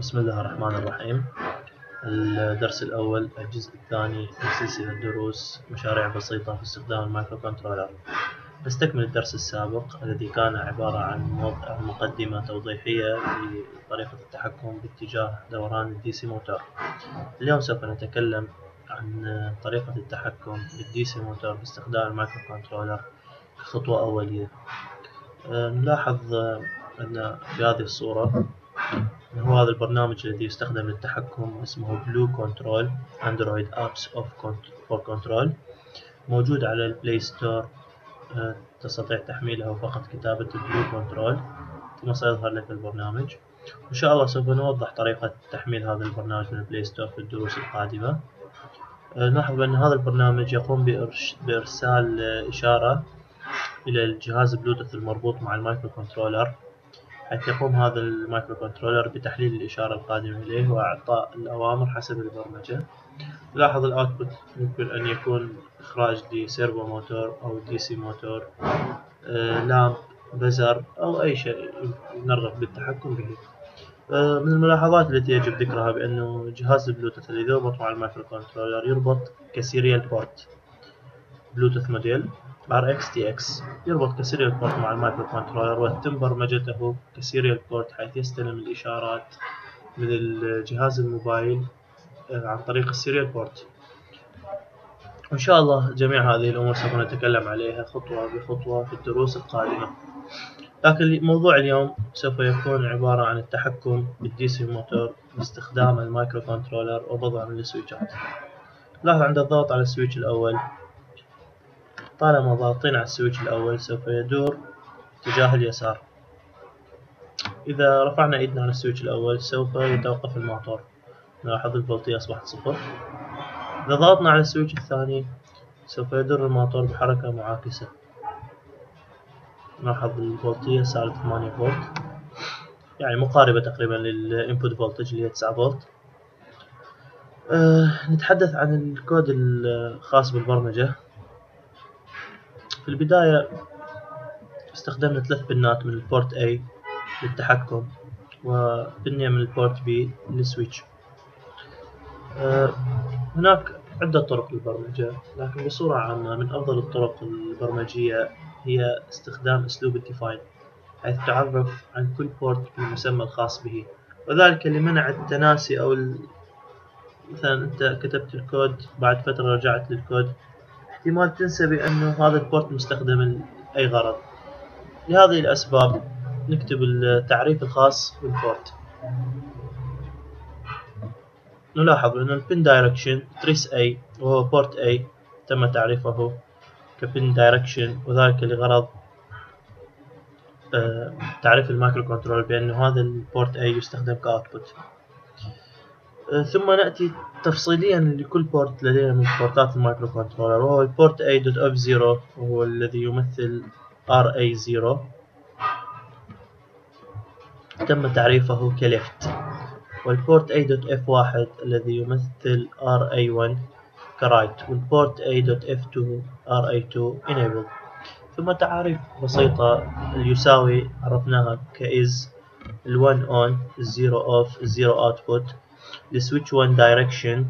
بسم الله الرحمن الرحيم. الدرس الأول الجزء الثاني من سلسلة دروس مشاريع بسيطة في استخدام المايكروكونترولر. نستكمل الدرس السابق الذي كان عبارة عن مقدمة توضيحية لطريقة التحكم باتجاه دوران الديسي موتور. اليوم سوف نتكلم عن طريقة التحكم بالديسي موتور باستخدام المايكروكونترولر كخطوة أولية. نلاحظ أن في هذه الصورة هو هذا البرنامج الذي يستخدم للتحكم اسمه بلو كنترول اندرويد ابس فور كنترول، موجود على البلاي ستور. تستطيع تحميله وفقط كتابة بلو كنترول ثم سيظهر لك البرنامج. إن شاء الله سوف نوضح طريقة تحميل هذا البرنامج من البلاي ستور في الدروس القادمة. نلاحظ أن هذا البرنامج يقوم بإرسال إشارة إلى الجهاز بلوتوث المربوط مع المايكروكونترولر، حيث يقوم هذا المايكروكونترولر بتحليل الإشارة القادمة إليه وإعطاء الأوامر حسب البرمجة. لاحظ الأوتبوت ممكن أن يكون إخراج لسيرفو موتور أو دي سي موتور، لامب، بزر أو أي شيء نرغب بالتحكم به. من الملاحظات التي يجب ذكرها بأنه جهاز البلوتوث الذي يربط مع المايكروكونترولر يربط كسيريال بورت بلوتوث موديل RX-TX، يربط كسيريال بورت مع المايكروكونترولر ويتم برمجته كسيريال بورت، حيث يستلم الإشارات من الجهاز الموبايل عن طريق السيريال بورت. وإن شاء الله جميع هذه الأمور سوف نتكلم عليها خطوة بخطوة في الدروس القادمة، لكن موضوع اليوم سوف يكون عبارة عن التحكم بالديسي موتور باستخدام المايكروكونترولر وبضع من السويتشات. لاحظ عند الضغط على السويتش الأول، طالما ضاغطين على السويتش الأول سوف يدور اتجاه اليسار. إذا رفعنا إيدنا على السويتش الأول سوف يتوقف الموتور. نلاحظ الفولتية أصبحت 0. إذا ضغطنا على السويتش الثاني سوف يدور الموتور بحركة معاكسة. نلاحظ الفولتية صارت 8 فولت، يعني مقاربة تقريبا للإنبوت فولتج اللي هي 9 فولت. نتحدث عن الكود الخاص بالبرمجة. في البداية استخدمنا 3 بنات من البورت A للتحكم وبنية من البورت B للسويتش. هناك عدة طرق للبرمجة، لكن بصورة عامة من أفضل الطرق البرمجية هي استخدام أسلوب الديفاين، حيث تعرف عن كل بورت بالمسمى الخاص به، وذلك لمنع التناسي أو مثلا أنت كتبت الكود بعد فترة رجعت للكود احتمال تنسى بأنه هذا البورت مستخدم لأي غرض. لهذه الأسباب نكتب التعريف الخاص بالبورت. نلاحظ أن البن دايركشن تريس A وهو بورت A تم تعريفه كبن دايركشن، وذلك لغرض تعريف المايكروكونترولر بأن هذا البورت A يستخدم كأوتبوت. ثم نأتي تفصيليا لكل بورت لدينا من بورتات المايكروكونترولر، وهو البورت A.F0 وهو الذي يمثل RA0 تم تعريفه كليفت، والبورت A.F1 الذي يمثل RA1 كرايت، والبورت A.F2 RA2 enable. ثم تعاريف بسيطة يساوي عرفناها كإز، ال1 on، ال0 off، ال0 output، السويتش 1 direction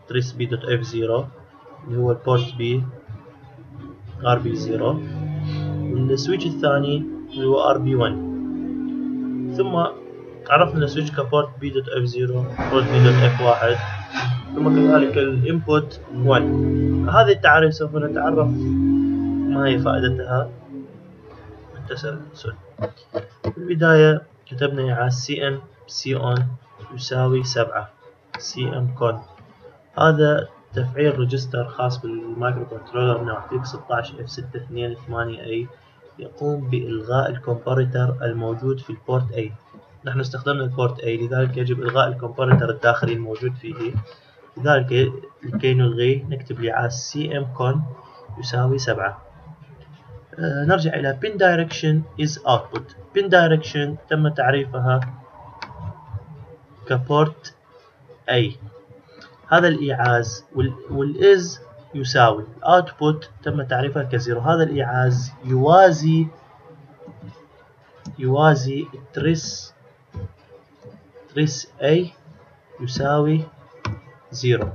trace B.F0 اللي هو البورت B RB0، والسويتش الثاني اللي هو RB1. ثم عرفنا السويتش كبورت B.F0 بورت B.F1، ثم كذلك الانبوت 1. هذه التعاريف سوف نتعرف ما هي فائدتها من التسلسل. في البداية كتبنا إعاز CM C-on يساوي 7 CM con. هذا تفعيل ريجستر خاص بالمايكروكونترولر نوع F628A يقوم بإلغاء الكومباريتر الموجود في البورت A. نحن استخدمنا البورت A، لذلك يجب إلغاء الكومباريتر الداخلي الموجود فيه. لذلك لكي نلغيه نكتب لإعاز CM con يساوي 7. نرجع إلى pin direction is output. pin direction تم تعريفها كبورت A. هذا الإيعاز والإز يساوي output تم تعريفها كزيرو. هذا الإيعاز يوازي التريس trace A يساوي 0.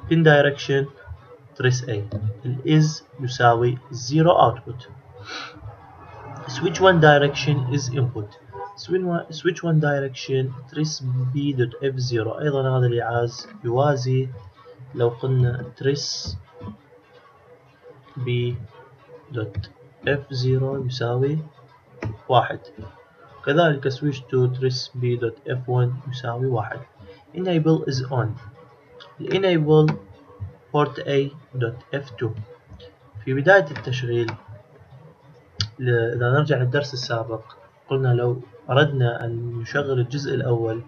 in direction trace A is يساوي 0 output. switch one direction is input. switch one direction trace B dot F0. أيضا هذا الإعاز يوازي لو قلنا trace B dot F0 يساوي 1. كذلك switch to trace B dot F1 يساوي 1. enable is on. enable port A dot F2. في بداية التشغيل إذا نرجع للدرس السابق قلنا لو أردنا أن نشغل الجزء الأول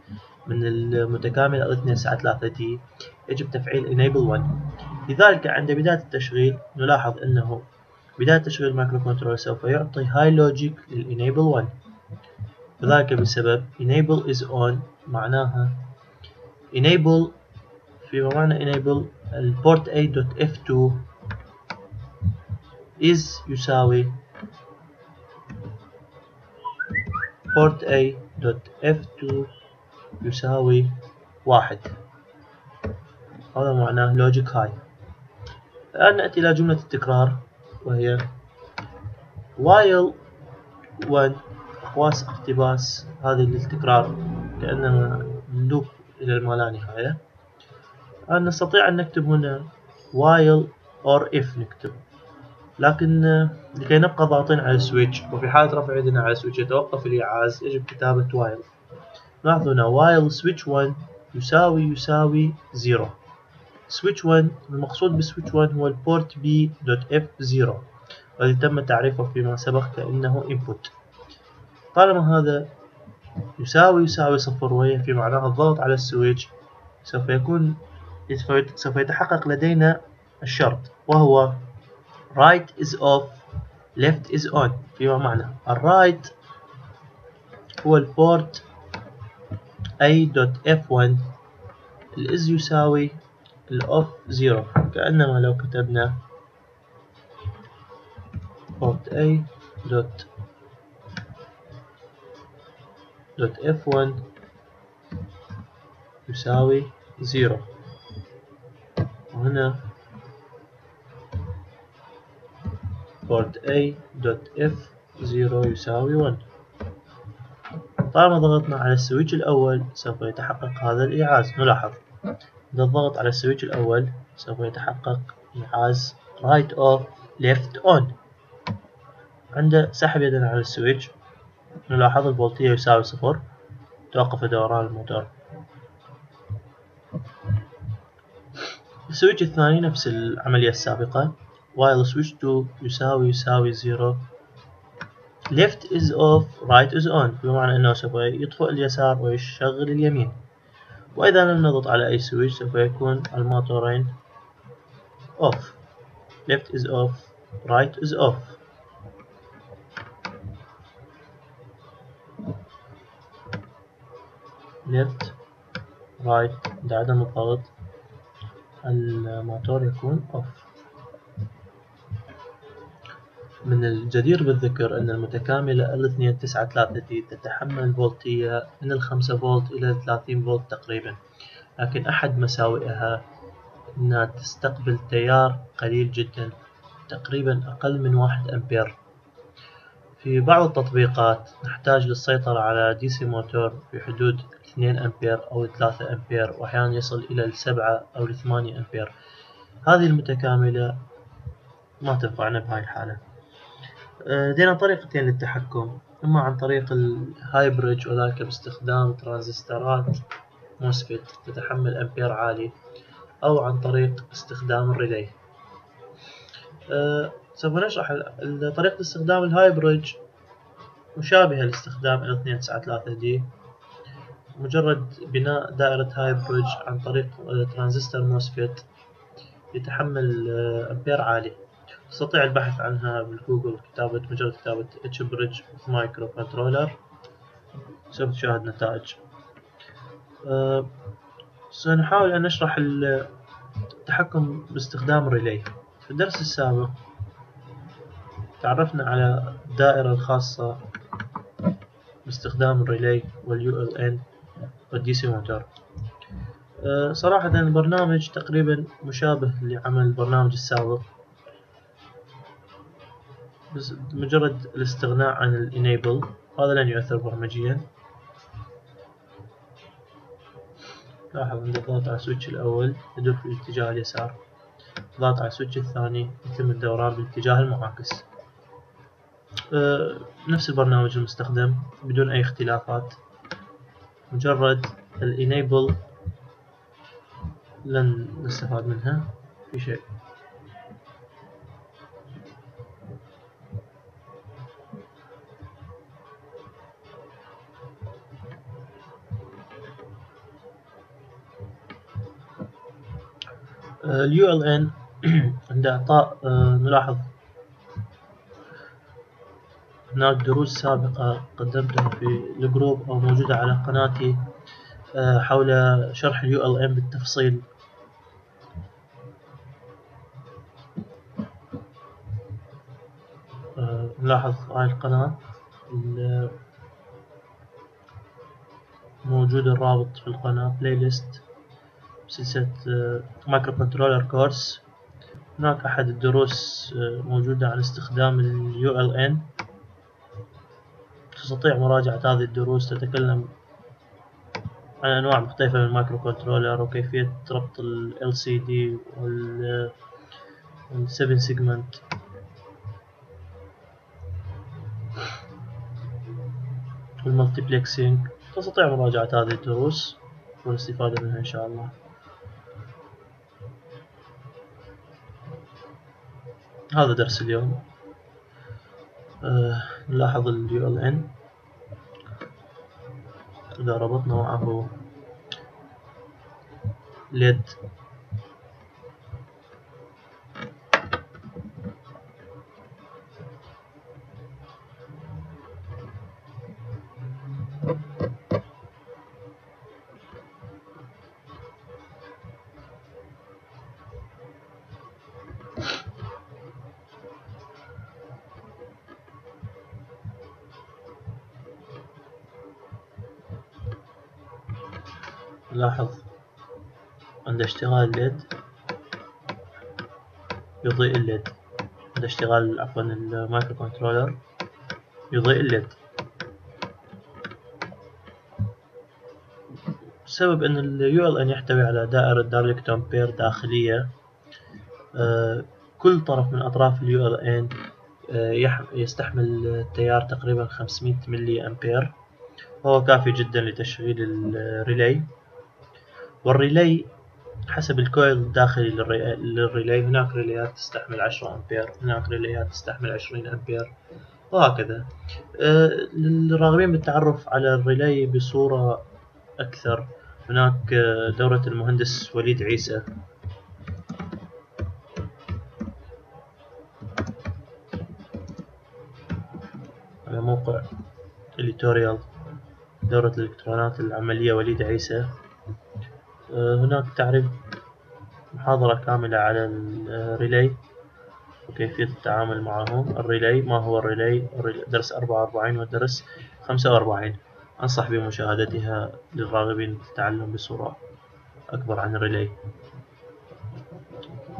من المتكاملة 293D يجب تفعيل enable 1. لذلك عند بداية التشغيل نلاحظ أنه بداية تشغيل المايكروكونترولر سوف يعطي high logic للenable 1. وذلك بسبب enable is on معناها enable فيما معنى enable البورت A dot F2 is يساوي port A dot F2 يساوي 1. هذا معناه logic high. الآن نأتي إلى جملة التكرار وهي while 1 أقواس اقتباس. هذه للتكرار كأننا لوب إلى المالانهاية. الآن نستطيع أن نكتب هنا while or if نكتب، لكن لكي نبقى ضاغطين على السويتش وفي حالة رفع يدنا على السويتش يتوقف الإعاز يجب كتابة while. لاحظوا هنا while switch 1 يساوي 0. switch 1 المقصود بسويتش 1 هو البورت B dot F0 والذي تم تعريفه فيما سبق كأنه input. طالما هذا يساوي 0 وهي في معناها الضغط على السويتش سوف يتحقق لدينا الشرط وهو right is off left is on. فيما معنى الرايت هو البورت A dot F1 الإز يساوي الأوف 0 كأنما لو كتبنا port A dot F1 يساوي 0 وهنا port A dot F0 يساوي 1. طالما ضغطنا على السويتش الأول سوف يتحقق هذا الإعاز. نلاحظ إذا الضغط على السويتش الأول سوف يتحقق إعاز right off left on. عند سحب يدنا على السويتش نلاحظ الفولتية يساوي 0. توقف دوران الموتور. السويتش الثاني نفس العملية السابقة while switch 2 يساوي 0 left is off right is on بمعنى أنه سوف يطفئ اليسار ويشغل اليمين. وإذا لم نضغط على أي سويتش سوف يكون الموتورين off. left is off right is off. left right عند عدم الضغط الموتور يكون off. من الجدير بالذكر أن المتكاملة L293D تتحمل فولتية من 5 فولت إلى 30 فولت تقريبا، لكن أحد مساوئها أنها تستقبل تيار قليل جدا تقريبا أقل من 1 أمبير. في بعض التطبيقات نحتاج للسيطرة على DC موتور في حدود 2 أمبير أو 3 أمبير وأحيانا يصل إلى 7 أو 8 أمبير. هذه المتكاملة ما تنفعنا بهاي الحالة. لدينا طريقتين للتحكم، إما عن طريق الهايبريج وذلك باستخدام ترانزستورات موسفيت تتحمل أمبير عالي، أو عن طريق استخدام الريلي. سوف نشرح طريقة استخدام الهايبريج مشابهة لاستخدام L293D. مجرد بناء دائرة هايبريج عن طريق ترانزستور موسفيت يتحمل أمبير عالي. تستطيع البحث عنها بالجوجل مجرد كتابة H-bridge مايكروكونترولر سوف تشاهد نتائج. سنحاول أن نشرح التحكم باستخدام الريلي. في الدرس السابق تعرفنا على الدائرة الخاصة باستخدام الريلي والULN والDC موتور. صراحة البرنامج تقريبا مشابه لعمل البرنامج السابق، بس مجرد الاستغناء عن الانيبل هذا لن يؤثر برمجيا. لاحظ عند الضغط على السويتش الأول يدور في الاتجاه اليسار، الضغط على السويتش الثاني يتم الدوران بالاتجاه المعاكس. نفس البرنامج المستخدم بدون أي اختلافات، مجرد الانيبل لن نستفاد منها في شيء. ULN عند إعطاء نلاحظ هناك دروس سابقة قدمتها في الجروب أو موجودة على قناتي حول شرح ULN بالتفصيل. نلاحظ هاي القناة موجود الرابط في القناة بلاي ليست سلسلة مايكروكونترولر كورس. هناك أحد الدروس موجودة عن استخدام ULN، تستطيع مراجعة هذه الدروس، تتكلم عن أنواع مختلفة من المايكروكونترولر وكيفية ربط LCD وال 7 سيجمنت والمالتيبلكسينج. تستطيع مراجعة هذه الدروس والاستفادة منها إن شاء الله. هذا درس اليوم. نلاحظ ULN إذا ربطنا معه LED لاحظ عند اشتغال LED يضيء الليد، عند اشتغال المايكروكونترولر يضيء الليد، بسبب أن ULN يحتوي على دائرة دايركت أمبير داخلية. كل طرف من أطراف ULN يستحمل تيار تقريبا 500 ملي أمبير، وهو كافي جدا لتشغيل الريلي. والريلي حسب الكويل الداخلي للريلي، هناك ريليات تستحمل 10 أمبير، هناك ريليات تستحمل 20 أمبير، وهكذا. للراغبين بالتعرف على الريلي بصورة أكثر، هناك دورة المهندس وليد عيسى على موقع إديتوريال دورة الإلكترونات العملية وليد عيسى. هناك تعريف محاضرة كاملة على الريلي وكيفية التعامل معهم. الريلي، ما هو الريلي؟ درس 44 والدرس 45 أنصح بمشاهدتها للراغبين في التعلم بصورة أكبر عن الريلي.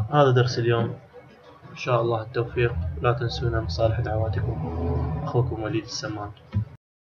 هذا درس اليوم، إن شاء الله التوفيق. لا تنسونا بصالح دعواتكم. أخوكم وليد السمان.